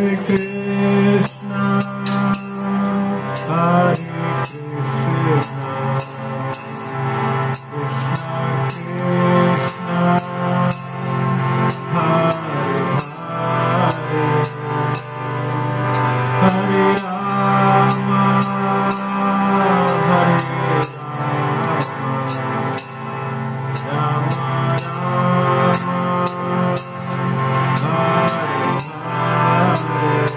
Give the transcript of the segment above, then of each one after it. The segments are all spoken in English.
Hare Krishna, Hare Krishna, Krishna Krishna, Hare Hare, Hare Rama, Hare Rama, Rama Rama, Hare Hare.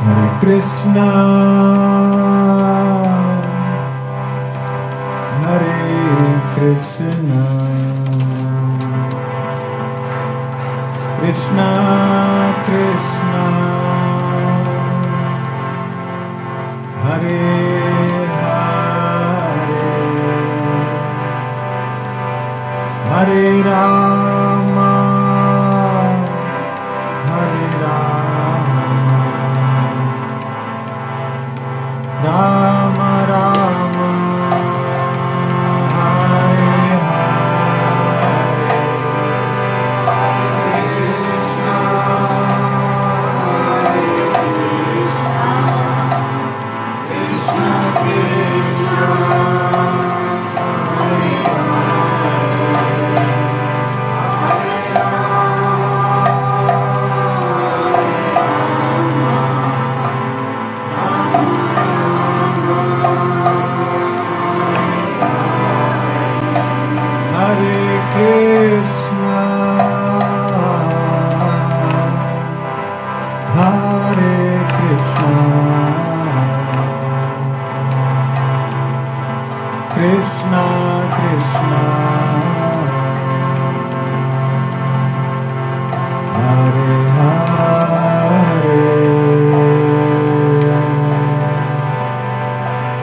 Hare Krishna, Hare Krishna, Krishna Krishna, Hare Hare, Hare Rama, Hare Rama, Rama Rama, Hare Hare, Krishna, Hare Krishna, Krishna Krishna, Hare Krishna, Hare Krishna, Krishna Krishna, Hare Hare,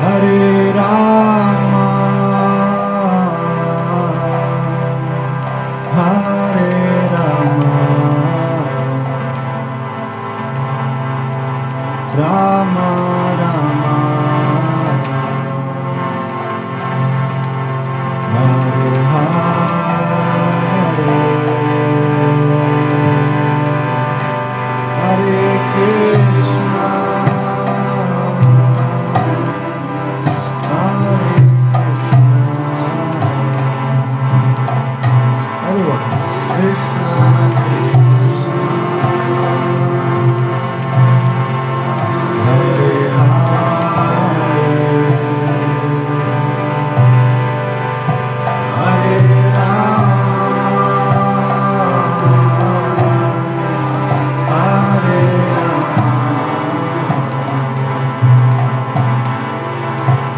Hare Rama, Hare Rama, Rama Rama, Hare Hare, Hare Krishna, Hare Krishna, everyone, Krishna Krishna, Hare Hare, Hare Rama, Hare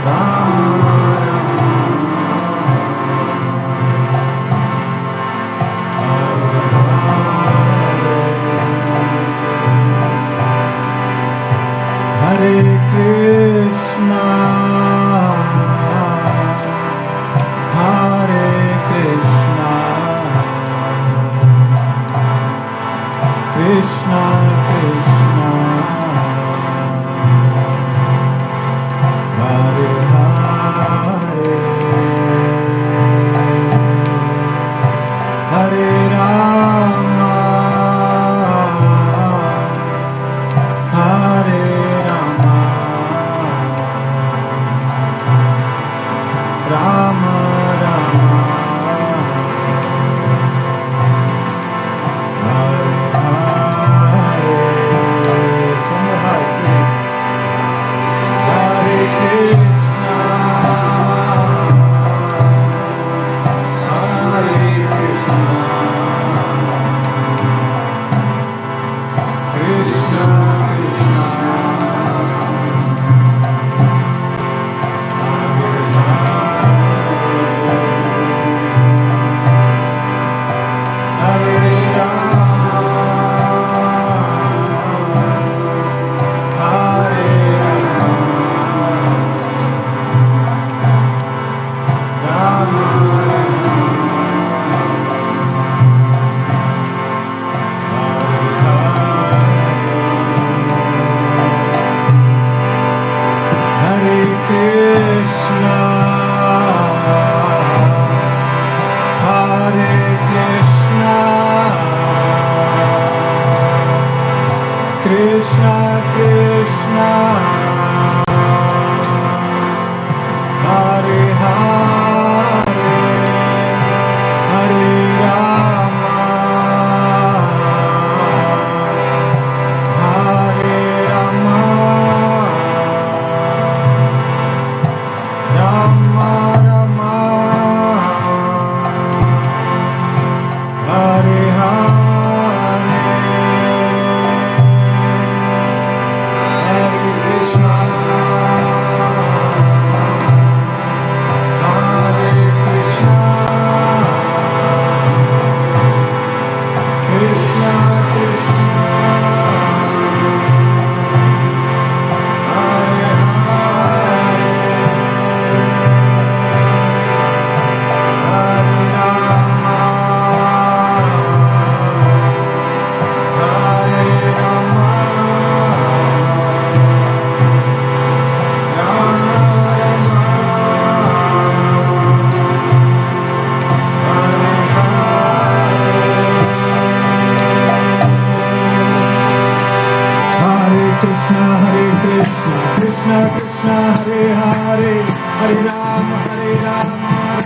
Rama, Hare Krishna, Hare Krishna, Krishna Krishna, Hare Hare, Hare Rama, Hare Rama, Rama Rama, Hare Hare, from the heart, please. Hare Krishna, Hare Krishna, Krishna Krishna, Hare Rama, Hare Rama, Rama Hare Krishna, Hare Krishna, Krishna Krishna, Hare Hare, Hare Rama, Hare Rama, Rama Rama, Hare Hare, Krishna Hare Krishna Krishna Krishna Hare Hare Hare Rama Rama Hare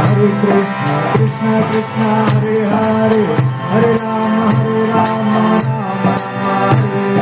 Hare Krishna Krishna Hare Hare Hare Rama Rama Hare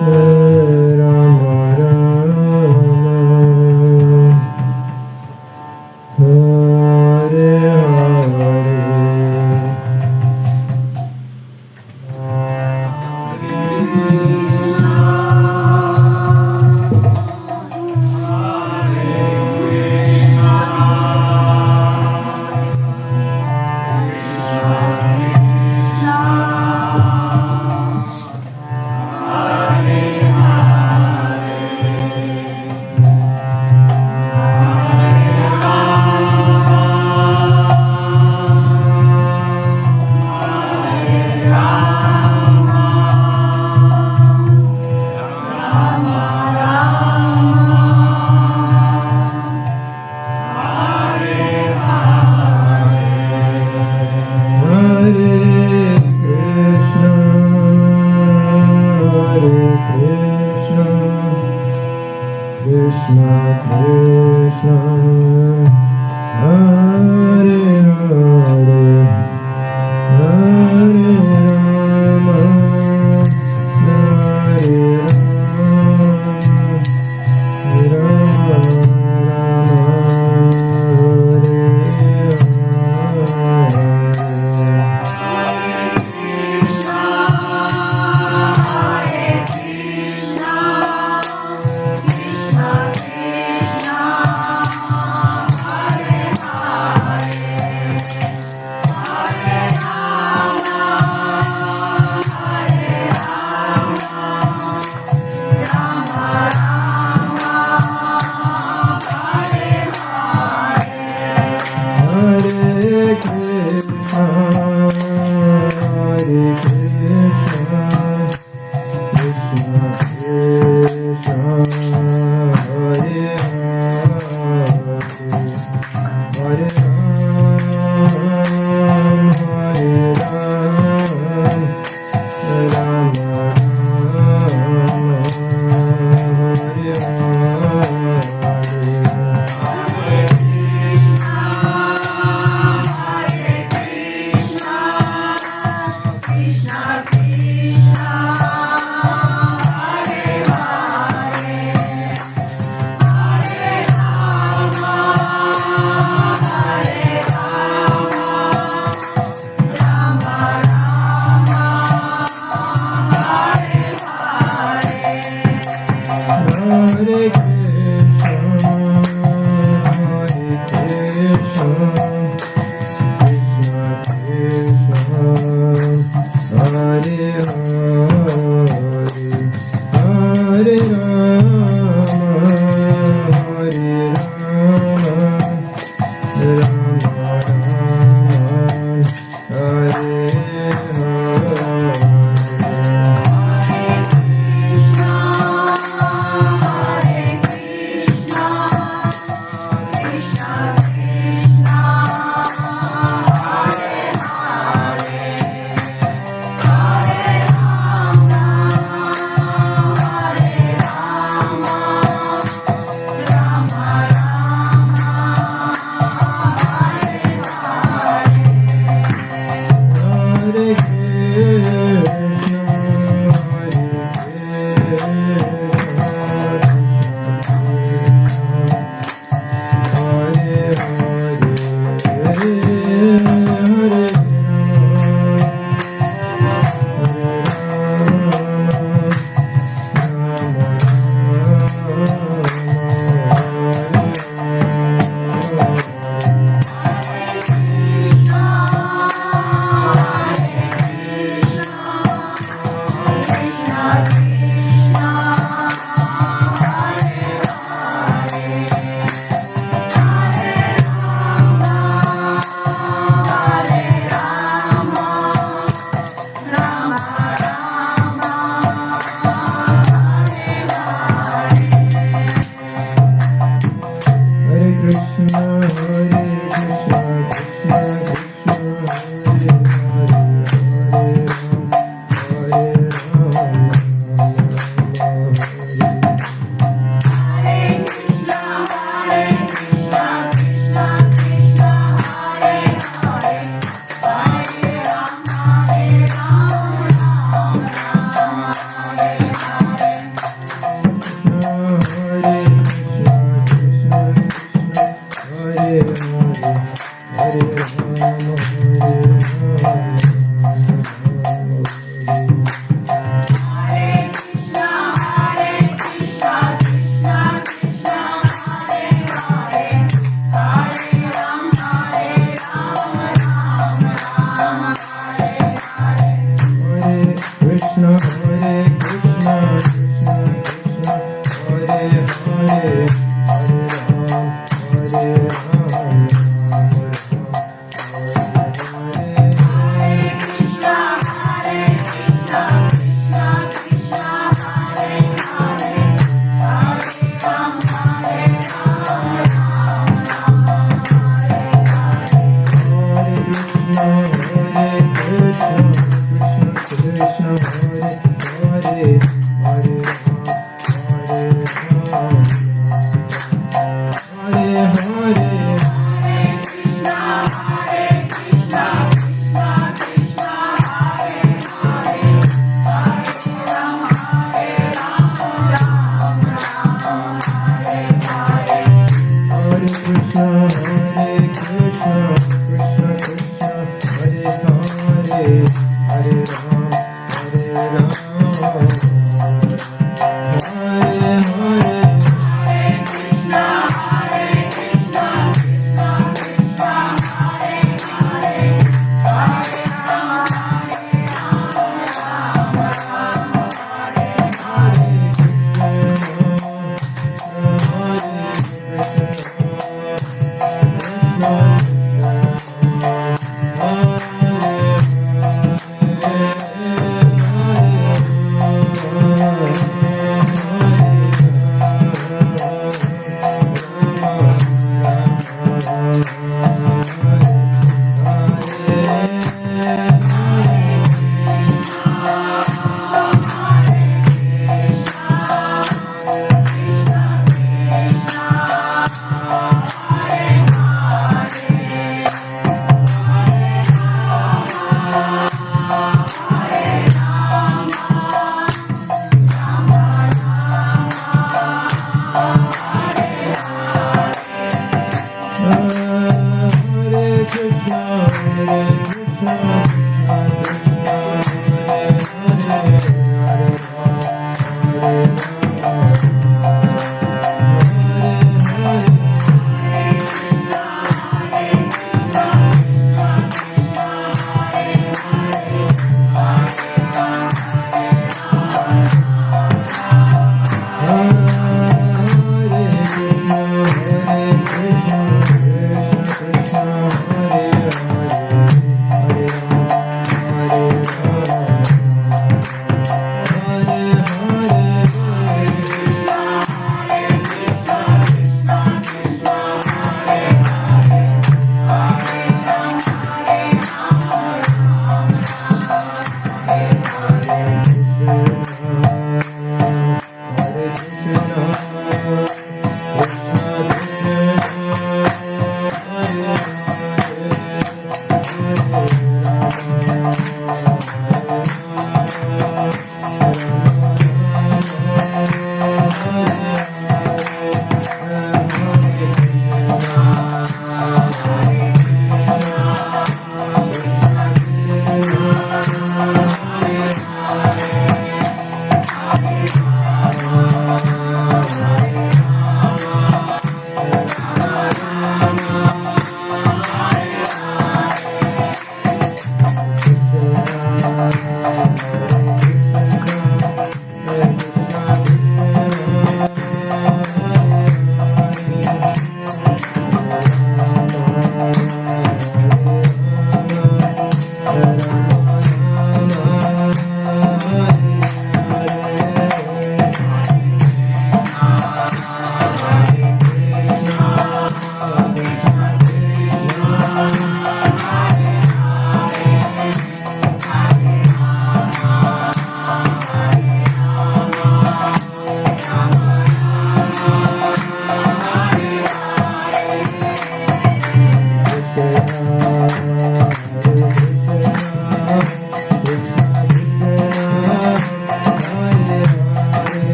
Hare Hare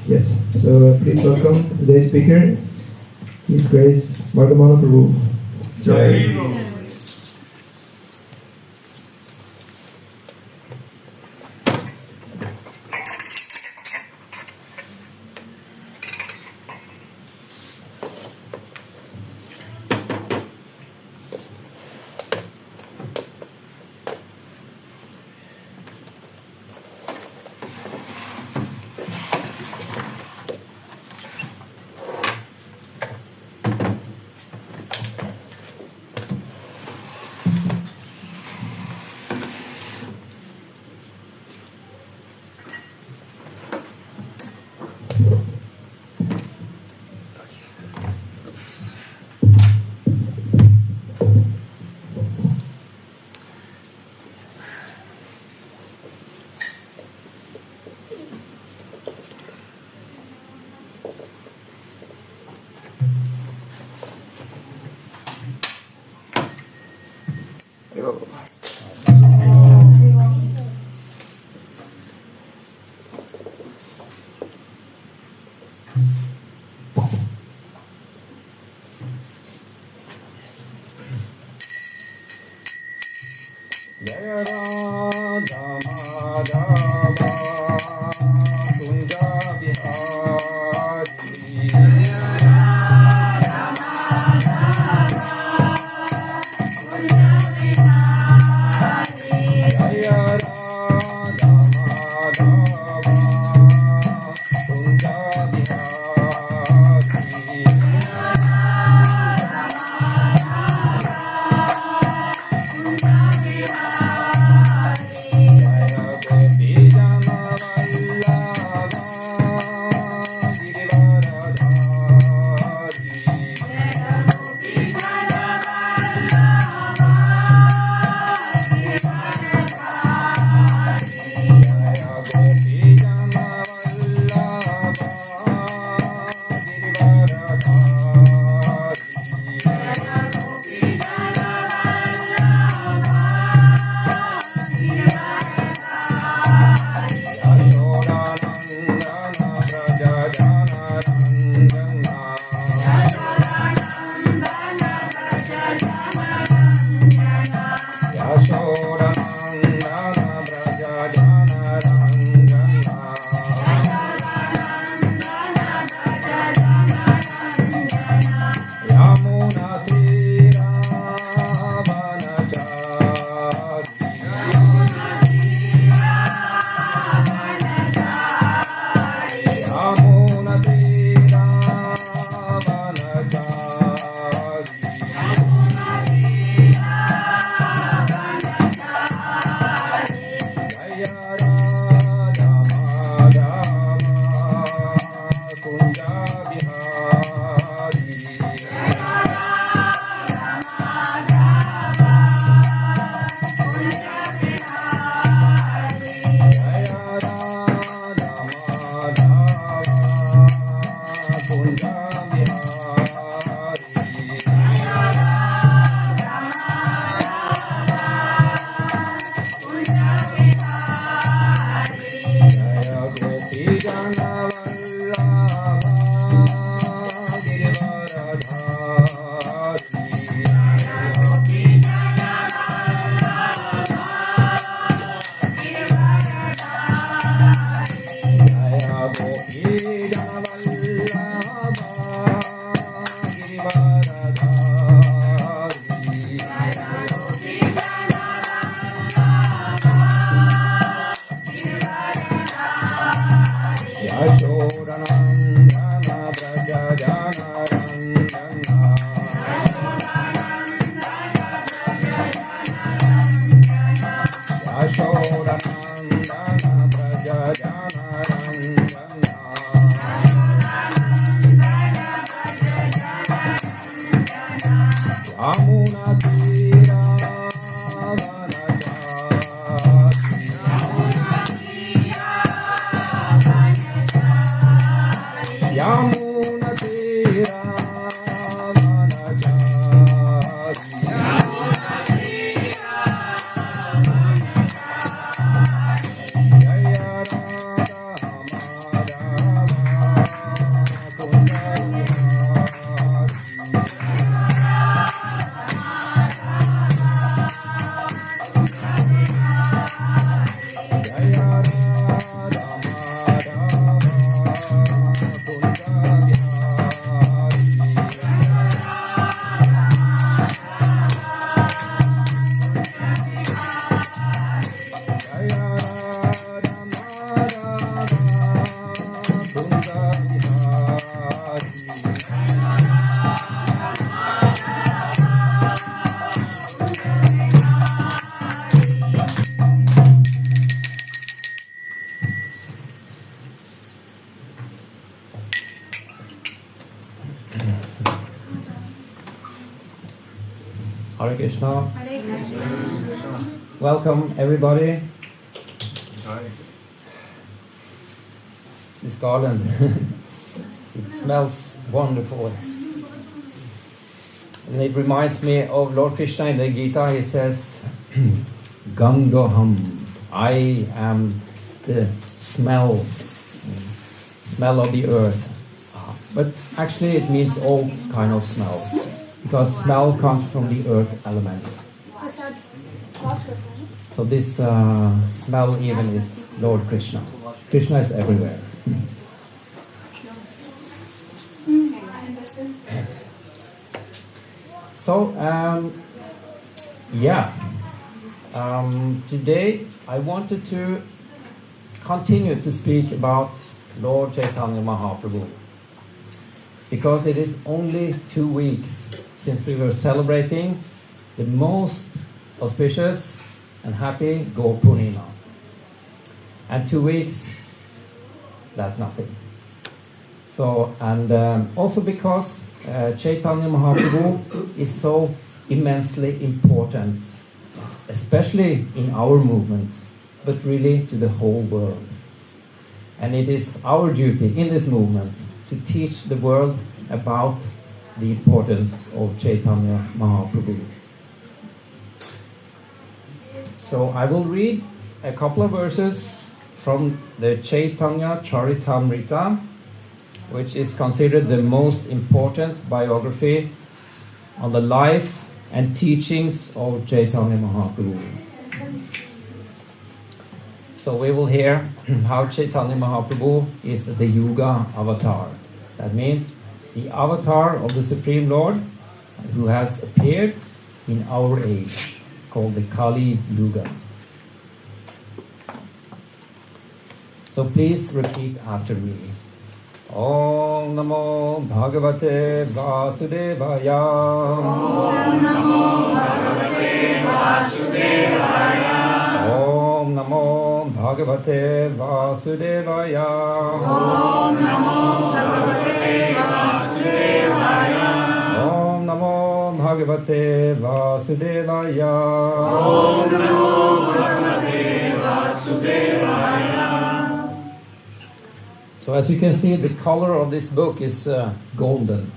Yes, so please welcome today's speaker, His Grace Margamana Prabhu. Jai. Hare Krishna. Hare Krishna. Welcome everybody. This garden, it smells wonderful. And it reminds me of Lord Krishna in the Gita. He says, Gangoham, I am the smell of the earth. But actually it means all kind of smell, because smell comes from the earth element. So this smell even is Lord Krishna. Krishna is everywhere. So, today I wanted to continue to speak about Lord Chaitanya Mahaprabhu, because it is only 2 weeks since we were celebrating the most auspicious and happy Gaur Purnima. And 2 weeks, that's nothing. So, and also because Chaitanya Mahaprabhu is so immensely important, especially in our movement, but really to the whole world. And it is our duty in this movement to teach the world about the importance of Chaitanya Mahaprabhu. So I will read a couple of verses from the Chaitanya Charitamrita, which is considered the most important biography on the life and teachings of Chaitanya Mahaprabhu. So we will hear how Chaitanya Mahaprabhu is the Yuga avatar. That means the avatar of the Supreme Lord who has appeared in our age, called the Kali Yuga. So please repeat after me. Om Namo Bhagavate Vasudevaya. Om Namo Bhagavate Vasudevaya. Om Namo Bhagavate Vasudevaya. Om Namo Bhagavate Vasudevaya. Om Namo Bhagavate Vasudevaya. Om Namo Bhagavate Vasudevaya. So as you can see, the color of this book is golden,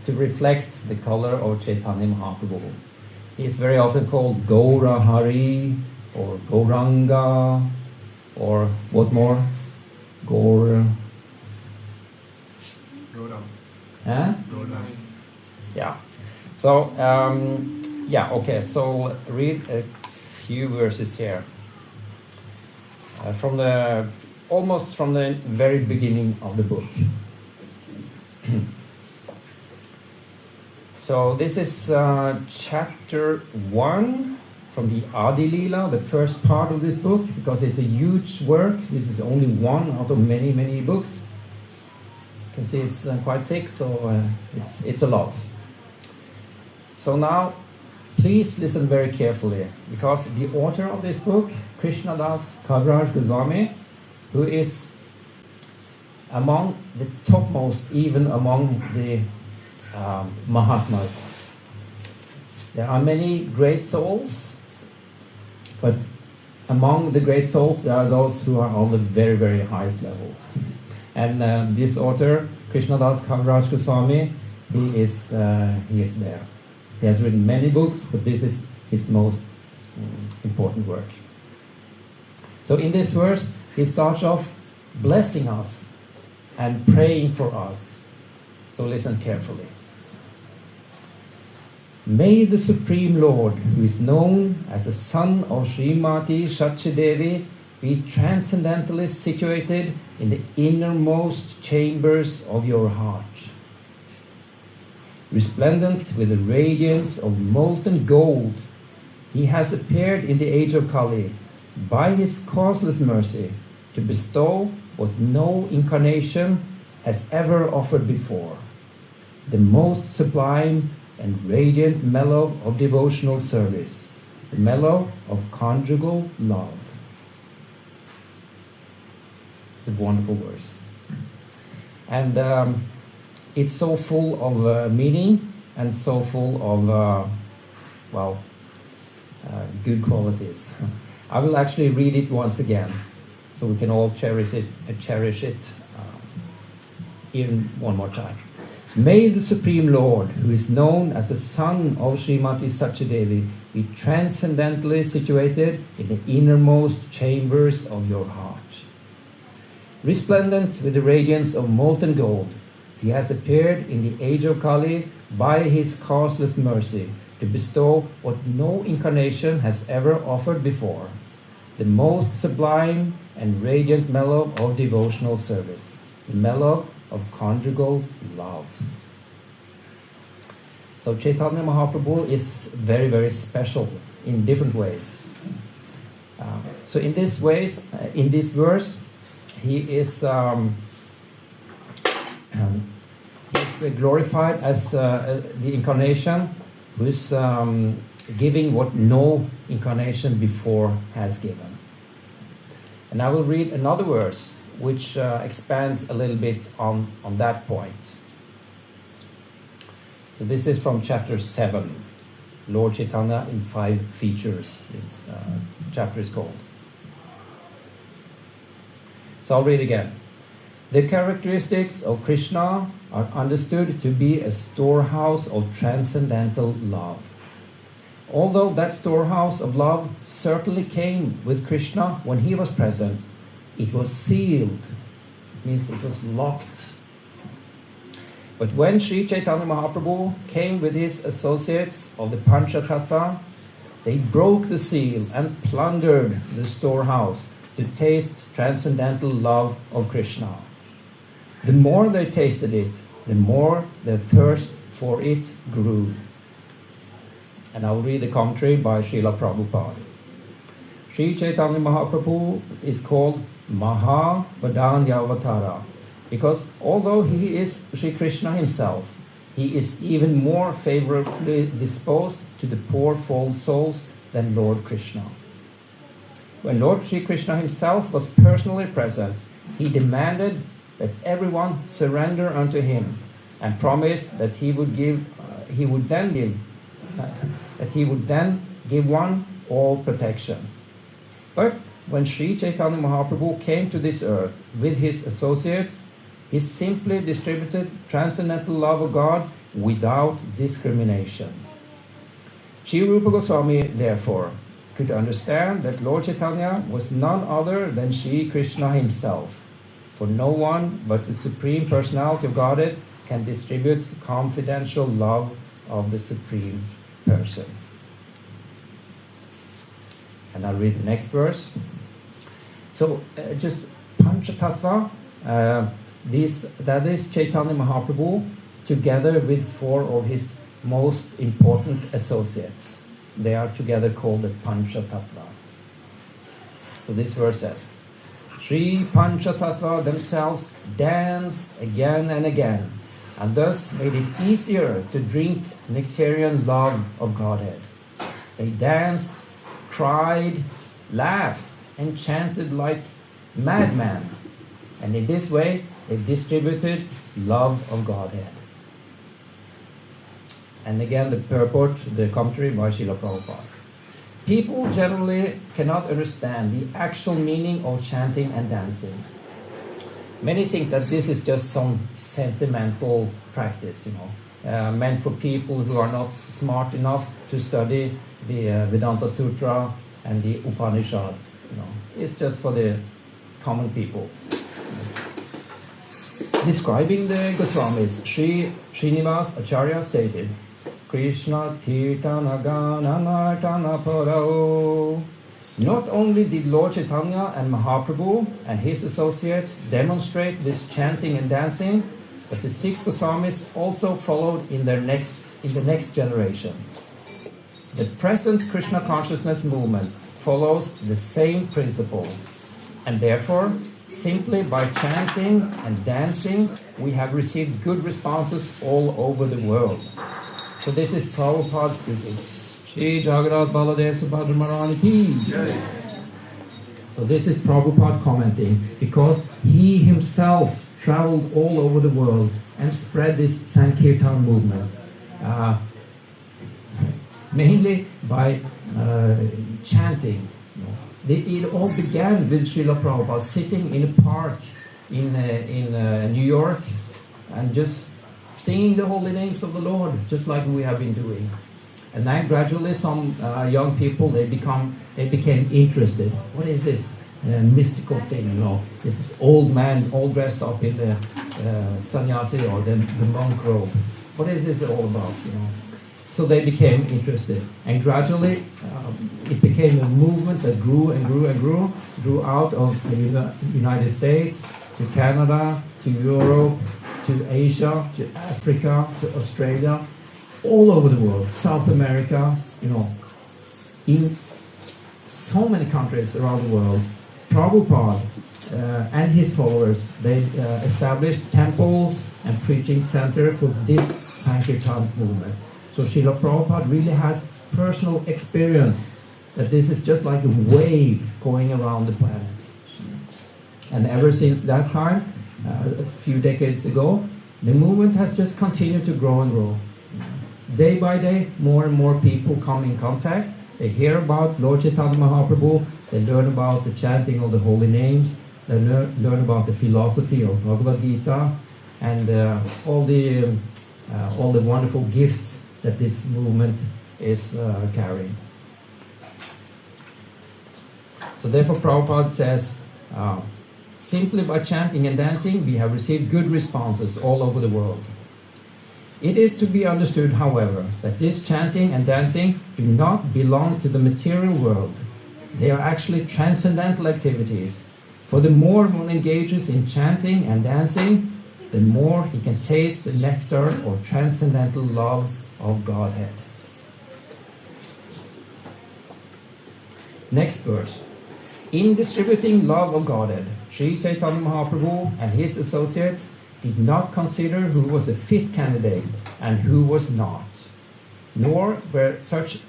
to reflect the color of Chaitanya Mahaprabhu. He is very often called Gaura Hari, or Gauranga, or what more? Gaur... Huh? Yeah. So, okay, so read a few verses here. Almost from the very beginning of the book. So this is chapter 1 from the Adi Lila, the first part of this book, because it's a huge work. This is only one out of many, many books. You can see it's quite thick, so it's a lot. So now, please listen very carefully, because the author of this book, Krishnadas Kaviraj Goswami, who is among the topmost, even among the Mahatmas. There are many great souls, but among the great souls there are those who are on the very, very highest level. And this author, Krishnadas Kaviraj Goswami, he is there. He has written many books, but this is his most important work. So in this verse, he starts off blessing us and praying for us. So listen carefully. May the Supreme Lord, who is known as the son of Srimati Shachidevi, be transcendentally situated in the innermost chambers of your heart. Resplendent with the radiance of molten gold, he has appeared in the age of Kali by his causeless mercy to bestow what no incarnation has ever offered before, the most sublime and radiant mellow of devotional service, the mellow of conjugal love. It's a wonderful verse. And it's so full of meaning and so full of well, good qualities. I will actually read it once again, so we can all cherish it even one more time. May the Supreme Lord, who is known as the son of Srimati Satyadevi, be transcendently situated in the innermost chambers of your heart. Resplendent with the radiance of molten gold, he has appeared in the age of Kali by his causeless mercy to bestow what no incarnation has ever offered before, the most sublime and radiant mellow of devotional service, the mellow of conjugal love. So Chaitanya Mahaprabhu is very, very special in different ways. So in these ways, in this verse, he is glorified as the incarnation who is giving what no incarnation before has given. And I will read another verse which expands a little bit on that point. So this is from chapter 7, Lord Chaitanya in 5 features, this chapter is called. So I'll read again. The characteristics of Krishna are understood to be a storehouse of transcendental love. Although that storehouse of love certainly came with Krishna when he was present, it was sealed, means it was locked. But when Sri Chaitanya Mahaprabhu came with his associates of the Panchatattva, they broke the seal and plundered the storehouse to taste transcendental love of Krishna. The more they tasted it, the more their thirst for it grew. And I'll read the commentary by Srila Prabhupada. Sri Chaitanya Mahaprabhu is called Mahavadanya because although he is Sri Krishna himself, he is even more favorably disposed to the poor false souls than Lord Krishna. When Lord Sri Krishna himself was personally present, he demanded that everyone surrender unto him, and promised that he would then give one all protection. But when Sri Chaitanya Mahaprabhu came to this earth with his associates, he simply distributed transcendental love of God without discrimination. Sri Rupa Goswami, therefore, could understand that Lord Chaitanya was none other than Sri Krishna himself, for no one but the Supreme Personality of Godhead can distribute confidential love of the Supreme Person. And I'll read the next verse. So, just Panchatattva, that is Chaitanya Mahaprabhu, together with 4 of his most important associates. They are together called the Panchatattva. So this verse says, Sri Panchatattva themselves danced again and again, and thus made it easier to drink nectarian love of Godhead. They danced, cried, laughed, and chanted like madmen, and in this way they distributed love of Godhead. And again the purport, the commentary by Srila Prabhupada. People generally cannot understand the actual meaning of chanting and dancing. Many think that this is just some sentimental practice, meant for people who are not smart enough to study the Vedanta Sutra and the Upanishads. It's just for the common people. Describing the Goswamis, Sri Srinivas Acharya stated, Krishna Kirtana Gana Nartana Parao. Not only did Lord Chaitanya and Mahaprabhu and his associates demonstrate this chanting and dancing, but the 6 Goswamis also followed in the next generation. The present Krishna consciousness movement follows the same principle, and therefore, simply by chanting and dancing, we have received good responses all over the world. So this is Prabhupada speaking. Shri Jagannath Baladev Subhadra Maharani Ki. So this is Prabhupada commenting, because he himself traveled all over the world and spread this Sankirtan movement. mainly by chanting. You know. It all began with Srila Prabhupada sitting in a park in New York and just singing the holy names of the Lord, just like we have been doing. And then gradually some young people, they became interested. What is this mystical thing, you know? This old man all dressed up in the sannyasi or the monk robe. What is this all about, you know? So they became interested. And gradually it became a movement that grew and grew and grew out of the United States, to Canada, to Europe, to Asia, to Africa, to Australia, all over the world, South America, you know, in so many countries around the world. Prabhupada and his followers, they established temples and preaching center for this Sankirtan movement. So Srila Prabhupada really has personal experience that this is just like a wave going around the planet. And ever since that time, a few decades ago, the movement has just continued to grow and grow. Day by day, more and more people come in contact. They hear about Lord Chaitanya Mahaprabhu. They learn about the chanting of the holy names. They learn about the philosophy of Bhagavad Gita and all the wonderful gifts that this movement is carrying. So therefore Prabhupada says, simply by chanting and dancing, we have received good responses all over the world. It is to be understood, however, that this chanting and dancing do not belong to the material world. They are actually transcendental activities. For the more one engages in chanting and dancing, the more he can taste the nectar or transcendental love of Godhead. Next verse. In distributing love of Godhead, Sri Chaitanya Mahaprabhu and his associates did not consider who was a fit candidate and who was not, nor where such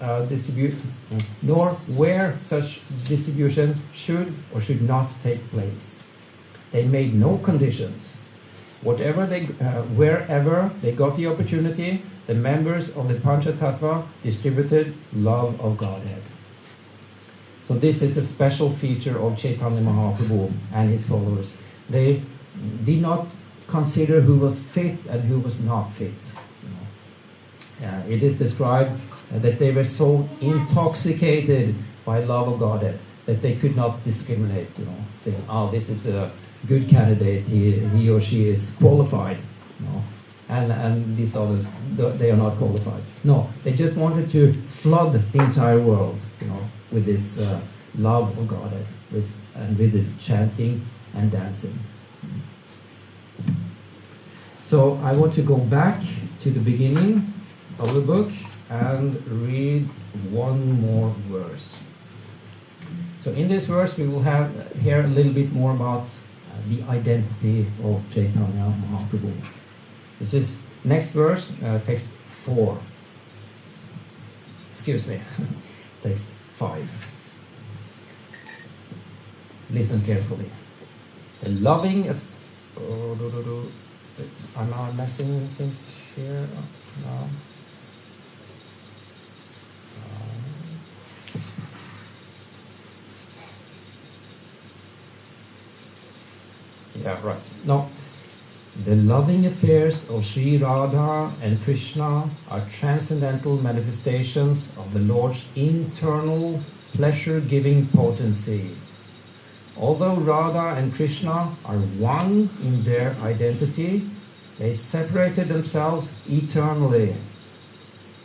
distribution should or should not take place. They made no conditions. Wherever they got the opportunity, the members of the Panchatattva distributed love of Godhead. So this is a special feature of Chaitanya Mahaprabhu and his followers. They did not consider who was fit and who was not fit. It is described that they were so intoxicated by love of Godhead that they could not discriminate, saying, oh, this is a good candidate, he or she is qualified, and these others, they are not qualified. No, they just wanted to flood the entire world, with this love of Godhead, and with this chanting and dancing. So I want to go back to the beginning of the book and read one more verse. So in this verse we will hear a little bit more about the identity of Chaitanya Mahaprabhu. This is next verse, text 4. Excuse me, text 5. Listen carefully. The loving of... Am I messing things here? No. Yeah, right. No. The loving affairs of Sri Radha and Krishna are transcendental manifestations of the Lord's internal pleasure-giving potency. Although Radha and Krishna are one in their identity, they separated themselves eternally.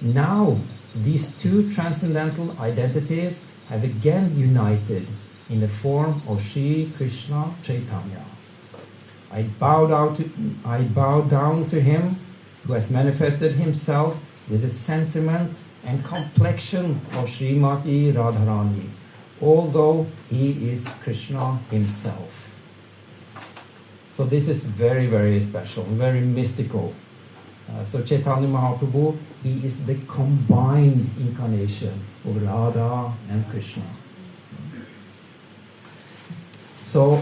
Now, these two transcendental identities have again united in the form of Sri Krishna Chaitanya. I bow down to him who has manifested himself with the sentiment and complexion of Srimati Radharani, although he is Krishna himself. So this is very, very special, very mystical. So Chaitanya Mahaprabhu, he is the combined incarnation of Radha and Krishna. So,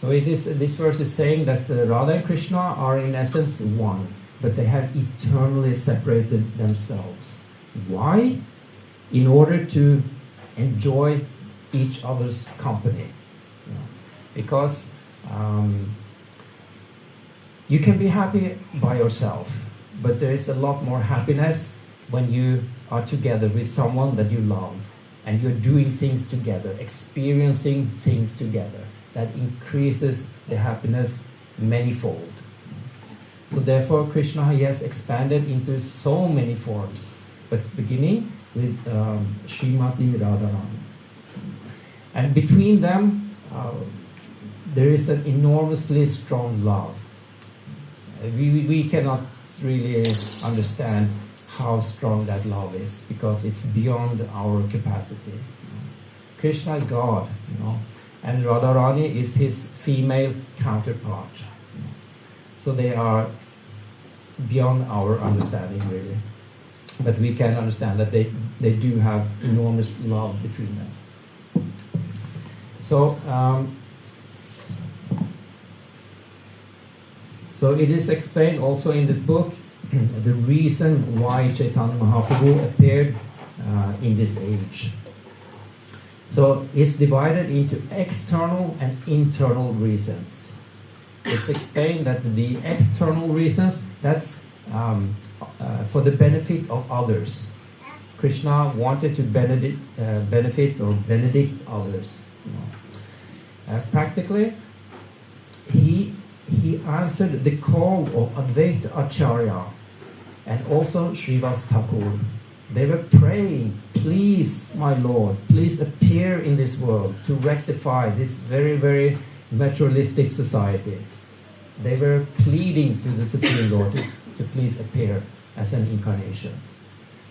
So this verse is saying that Radha and Krishna are in essence one, but they have eternally separated themselves. Why? In order to enjoy each other's company. You know, because you can be happy by yourself, but there is a lot more happiness when you are together with someone that you love, and you're doing things together, experiencing things together. That increases the happiness manyfold. So therefore Krishna, he has expanded into so many forms, but beginning with Srimati Radharani. And between them, there is an enormously strong love. We cannot really understand how strong that love is, because it's beyond our capacity. Krishna is God, you know, and Radharani is his female counterpart. So they are beyond our understanding, really. But we can understand that they do have enormous love between them. So it is explained also in this book the reason why Chaitanya Mahaprabhu appeared in this age. So it's divided into external and internal reasons. It's explained that the external reasons, that's for the benefit of others. Krishna wanted to benefit or benedict others. You know. Practically, he answered the call of Advaita Acharya and also Srivas Thakur. They were praying, please, my Lord, please appear in this world to rectify this very, very materialistic society. They were pleading to the Supreme Lord to please appear as an incarnation.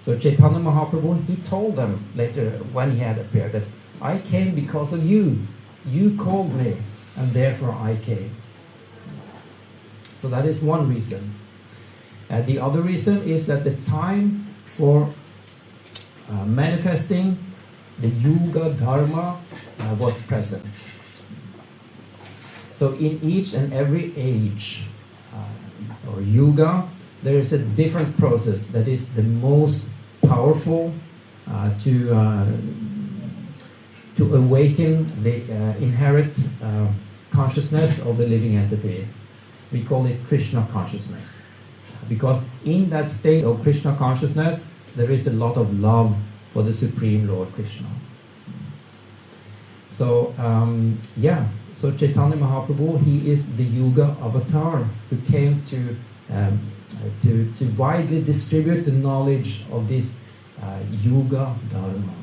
So Chaitanya Mahaprabhu, he told them later when he had appeared that I came because of you. You called me, and therefore I came. So that is one reason. The other reason is that the time for manifesting the Yuga Dharma was present. So in each and every age or Yuga, there is a different process that is the most powerful to awaken the inherent consciousness of the living entity. We call it Krishna consciousness. Because in that state of Krishna consciousness, there is a lot of love for the Supreme Lord Krishna. So, so Chaitanya Mahaprabhu, he is the Yuga avatar who came to widely distribute the knowledge of this Yuga Dharma,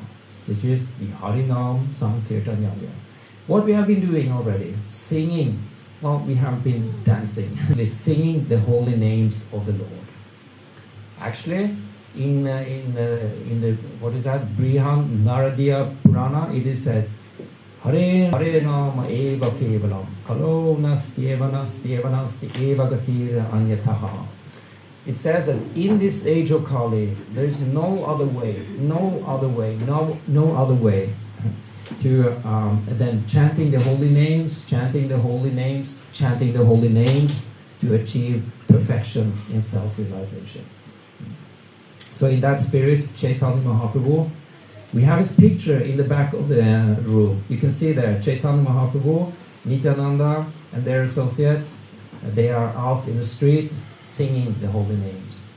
which is the Harinam Sankirtan Yagya. What we have been doing already, singing. Well, we have been dancing, singing the holy names of the Lord. Actually, in the what is that? Brihan Naradiya Purana, it says, Hare Hare Nama Eva Kevalam Kalo Nastyeva Nastyeva Nastyeva Gatir Anyataha. It says that in this age of Kali, there is no other way to then chanting the holy names to achieve perfection in self-realization. So in that spirit, Chaitanya Mahaprabhu, we have his picture in the back of the room. You can see there, Chaitanya Mahaprabhu, Nityananda and their associates, they are out in the street singing the holy names.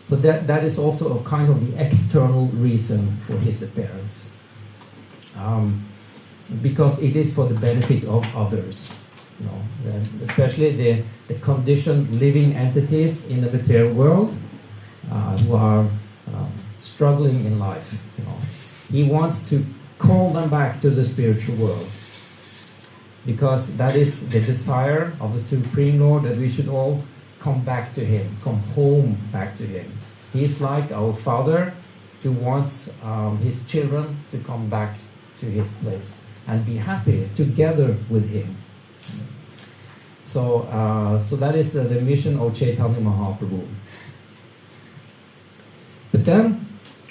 So that is also a kind of the external reason for his appearance. Because it is for the benefit of others. You know, especially the conditioned living entities in the material world who are struggling in life. You know. He wants to call them back to the spiritual world. Because that is the desire of the Supreme Lord, that we should all come back to Him, come home back to Him. He's like our Father who wants His children to come back to His place and be happy together with Him. So that is the mission of Chaitanya Mahaprabhu. But then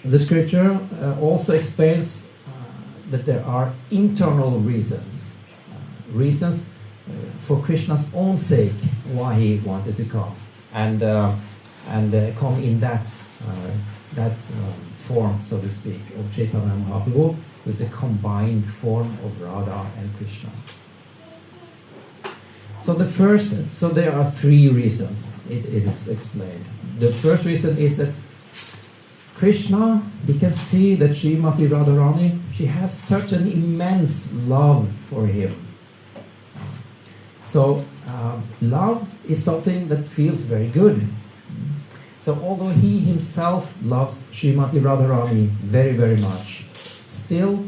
the scripture also explains that there are internal reasons. reasons for Krishna's own sake why he wanted to come and come in that form, so to speak, of Chaitanya Mahaprabhu, who is a combined form of Radha and Krishna. So there are three reasons it is explained. The first reason is that Krishna, we can see that Srimati Radharani, she has such an immense love for him. So love is something that feels very good. So although he himself loves Srimati Radharani very, very much, still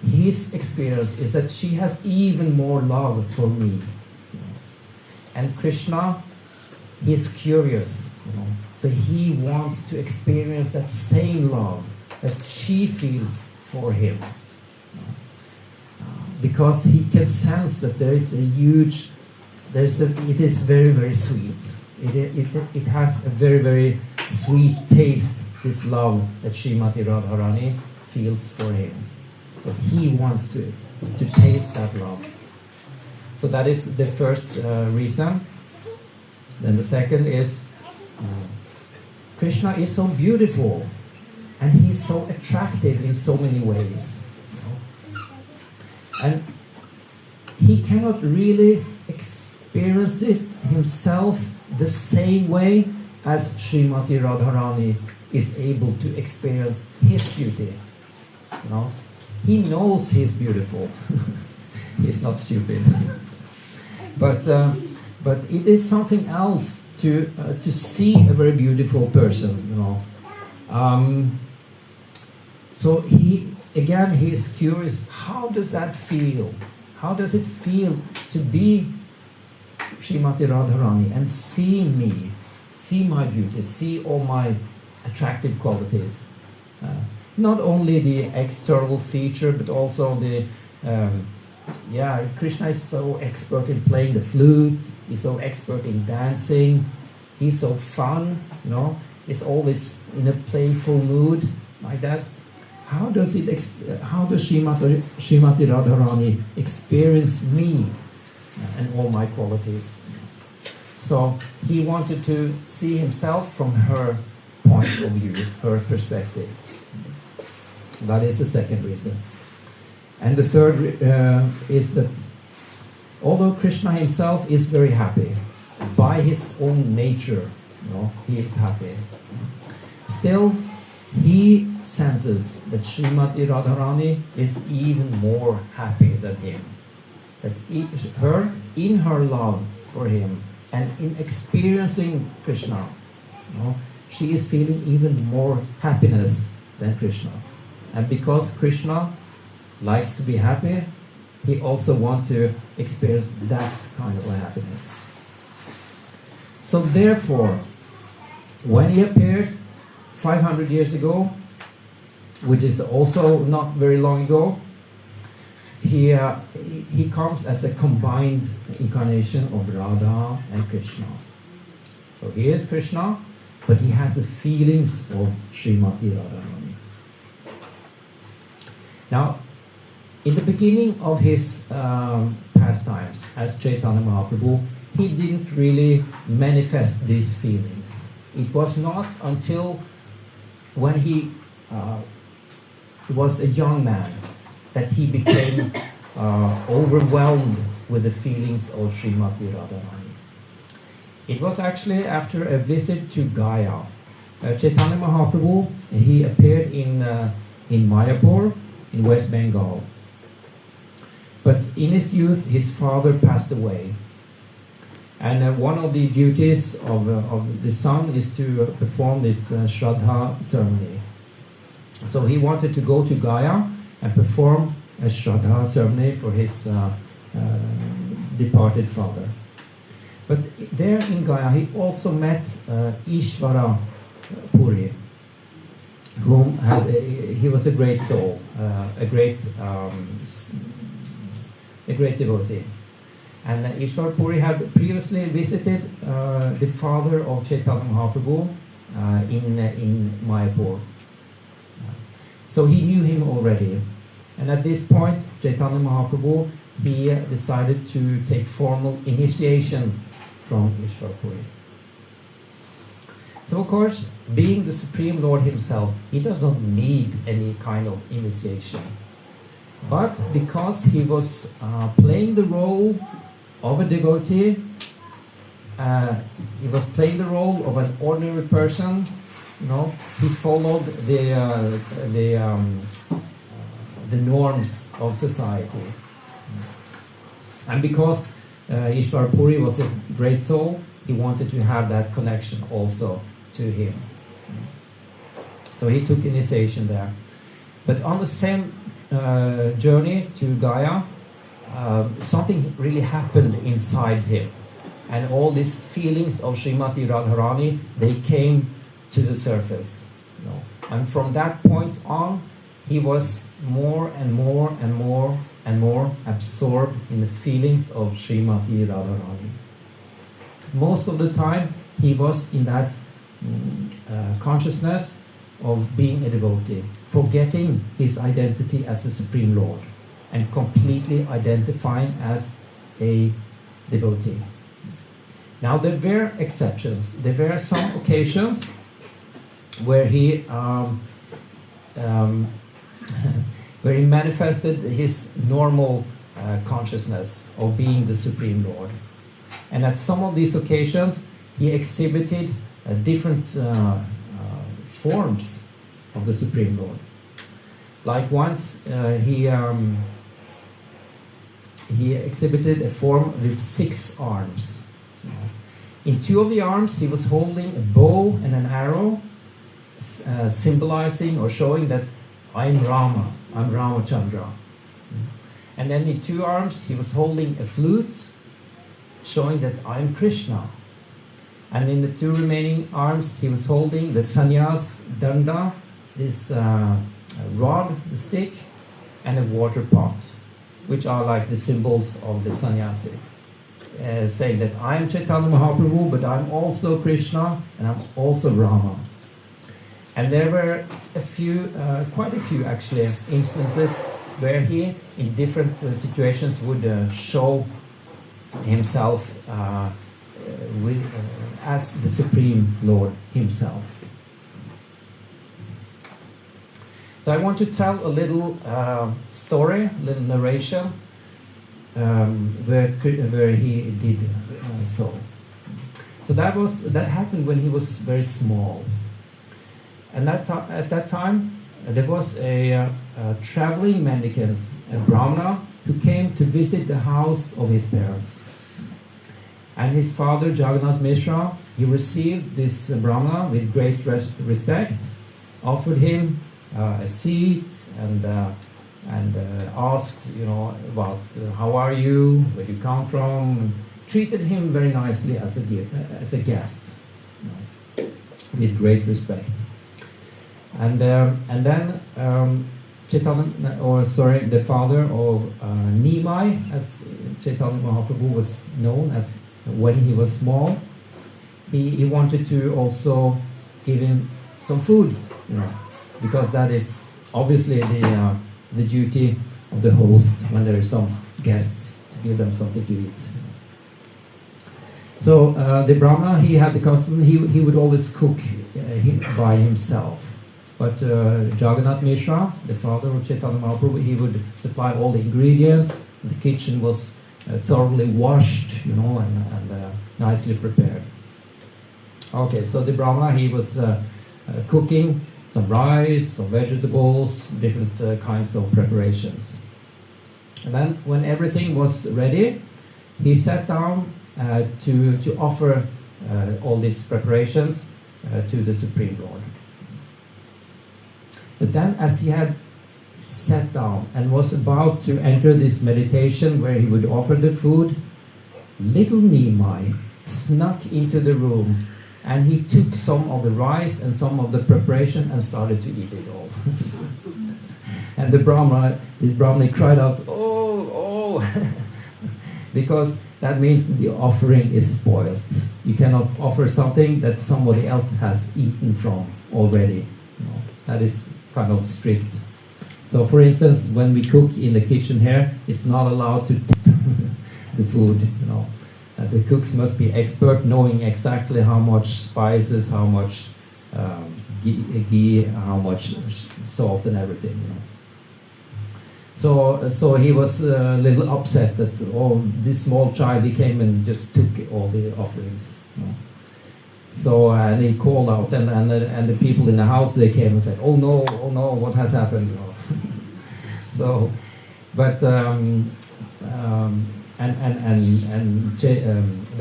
his experience is that she has even more love for me. And Krishna, he is curious, so he wants to experience that same love that she feels for him. Because he can sense that there is it is very, very sweet. It has a very, very sweet taste, this love that Srimati Radharani feels for him. So he wants to taste that love. So that is the first reason. Then the second is Krishna is so beautiful and he's so attractive in so many ways. And he cannot really experience it himself the same way as Srimati Radharani is able to experience his beauty. He knows he's beautiful. He's not stupid. But it is something else to see a very beautiful person. So he is curious. How does that feel? How does it feel to be Srimati Radharani and see me, see my beauty, see all my attractive qualities? Not only the external feature, but also Krishna is so expert in playing the flute. He's so expert in dancing. He's so fun. He's always in a playful mood like that. How does Srimati Radharani experience me and all my qualities? So he wanted to see himself from her point of view, her perspective. That is the second reason. And the third is that although Krishna himself is very happy, by his own nature, he is happy. Still, he senses that Srimati Radharani is even more happy than him. That in her love for him and in experiencing Krishna, she is feeling even more happiness than Krishna. And because Krishna likes to be happy, he also wants to experience that kind of happiness. So therefore, when he appeared 500 years ago, which is also not very long ago, he comes as a combined incarnation of Radha and Krishna. So he is Krishna, but he has the feelings of Srimati Radharani. Now, in the beginning of his pastimes as Chaitanya Mahaprabhu, he didn't really manifest these feelings. It was not until when he was a young man that he became overwhelmed with the feelings of Srimati Radharani. It was actually after a visit to Gaya. Chaitanya Mahaprabhu, he appeared in Mayapur, in West Bengal. But in his youth, his father passed away. And one of the duties of the son is to perform this Shraddha ceremony. So he wanted to go to Gaya and perform a Shraddha ceremony for his departed father. But there in Gaya, he also met Ishvara Puri, whom he was a great soul, a great devotee. And Ishvara Puri had previously visited the father of Chaitanya Mahaprabhu in Mayapur. So he knew him already. And at this point, Chaitanya Mahaprabhu, he decided to take formal initiation from Ishvarpuri. So of course, being the Supreme Lord himself, he does not need any kind of initiation. But because he was playing the role of a devotee, he was playing the role of an ordinary person, he followed the norms of society. And because Ishvarpuri was a great soul, he wanted to have that connection also to him. So he took initiation there. But on the same journey to Gaya, something really happened inside him. And all these feelings of Srimati Radharani, they came to the surface. And from that point on, he was more and more and more and more absorbed in the feelings of Srimati Radharani. Most of the time, he was in that consciousness of being a devotee, forgetting his identity as the Supreme Lord and completely identifying as a devotee. Now there were exceptions. There were some occasions where he where he manifested his normal consciousness of being the Supreme Lord. And at some of these occasions, he exhibited different forms of the Supreme Lord. Like once he exhibited a form with 6 arms. In 2 of the arms, he was holding a bow and an arrow, symbolizing or showing that I'm Rama, I'm Ramachandra. And then in 2 arms, he was holding a flute, showing that I'm Krishna. And in the 2 remaining arms, he was holding the sannyas danda, this rod, the stick, and a water pot, which are like the symbols of the sannyasi. Saying that I'm Chaitanya Mahaprabhu, but I'm also Krishna, and I'm also Rama. And there were quite a few actually, instances where he, in different situations, would show himself as the Supreme Lord himself. So I want to tell a little story, a little narration, where he did so. So that happened when he was very small. And at that time, there was a traveling mendicant, a Brahmana, who came to visit the house of his parents. And his father, Jagannath Mishra, he received this Brahmana with great respect, offered him a seat, and asked, about how are you, where do you come from, and treated him very nicely as a guest, with great respect. And then the father of Nimai, as Chaitanya Mahaprabhu was known as when he was small, he wanted to also give him some food, because that is obviously the duty of the host when there are some guests, to give them something to eat. So the Brahmana, he had the custom, he would always cook by himself. But Jagannath Mishra, the father of Chaitanya Mahaprabhu, he would supply all the ingredients. The kitchen was thoroughly washed, and nicely prepared. Okay, so the Brahmana, he was cooking some rice, some vegetables, different kinds of preparations. And then when everything was ready, he sat down to offer all these preparations to the Supreme Lord. But then as he had sat down and was about to enter this meditation where he would offer the food, little Nimai snuck into the room, and he took some of the rice and some of the preparation and started to eat it all. And this Brahmana cried out, oh, because that means the offering is spoiled. You cannot offer something that somebody else has eaten from already. That is kind of strict. So, for instance, when we cook in the kitchen here, it's not allowed to taste the food. The cooks must be expert, knowing exactly how much spices, how much ghee, how much salt, and everything. So he was a little upset that this small child, he came and just took all the offerings. So and he called out, and the people in the house, they came and said, oh no, what has happened? So, but the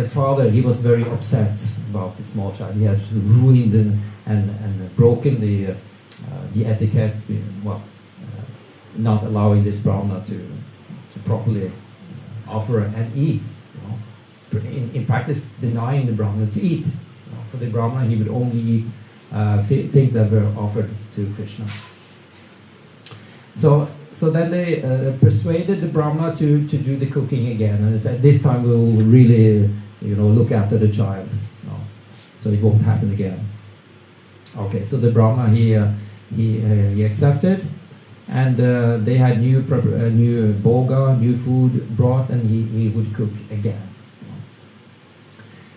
father, he was very upset about the small child. He had ruined and broken the etiquette, not allowing this brahmana to properly offer and eat. In practice, denying the brahmana to eat. For the brahmana, he would only eat things that were offered to Krishna. So then they persuaded the brahmana to do the cooking again, and they said, this time we will really, look after the child, so it won't happen again. Okay, so the brahmana, he accepted, and they had new boga, new food brought, and he would cook again.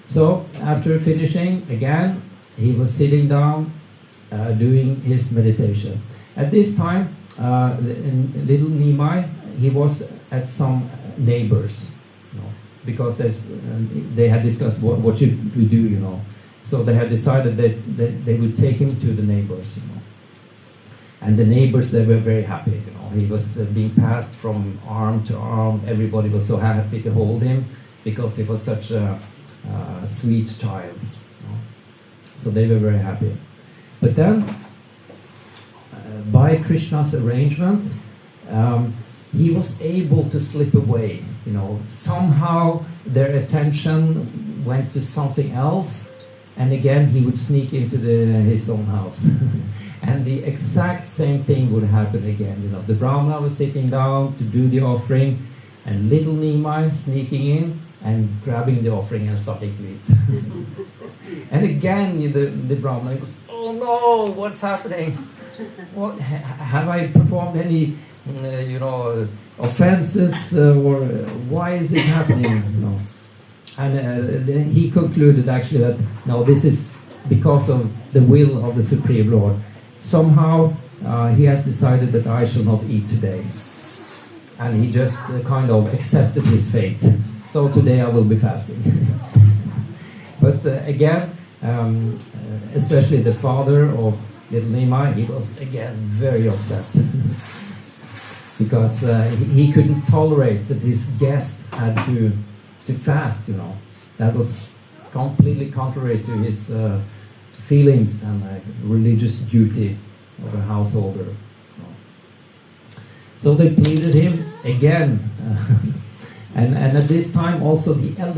So after finishing again, he was sitting down, doing his meditation. At this time, little Nimai, he was at some neighbors, because they had discussed what should we do, So they had decided that they would take him to the neighbors, And the neighbors, they were very happy, He was being passed from arm to arm. Everybody was so happy to hold him because he was such a sweet child. So they were very happy. But then, by Krishna's arrangement, he was able to slip away. Somehow their attention went to something else, and again he would sneak into his own house. And the exact same thing would happen again. The brahmana was sitting down to do the offering, and little Nimai sneaking in and grabbing the offering and starting to eat. And again the brahmana was, oh no, what's happening? What have I performed any offenses, or why is it happening? And then he concluded actually that no, this is because of the will of the Supreme Lord. Somehow he has decided that I shall not eat today, and he just kind of accepted his fate. So today I will be fasting. But again, especially the father of little Nimai, he was again very upset because he couldn't tolerate that his guest had to fast. That was completely contrary to his feelings and religious duty of a householder. So they pleaded him again, and at this time also the elder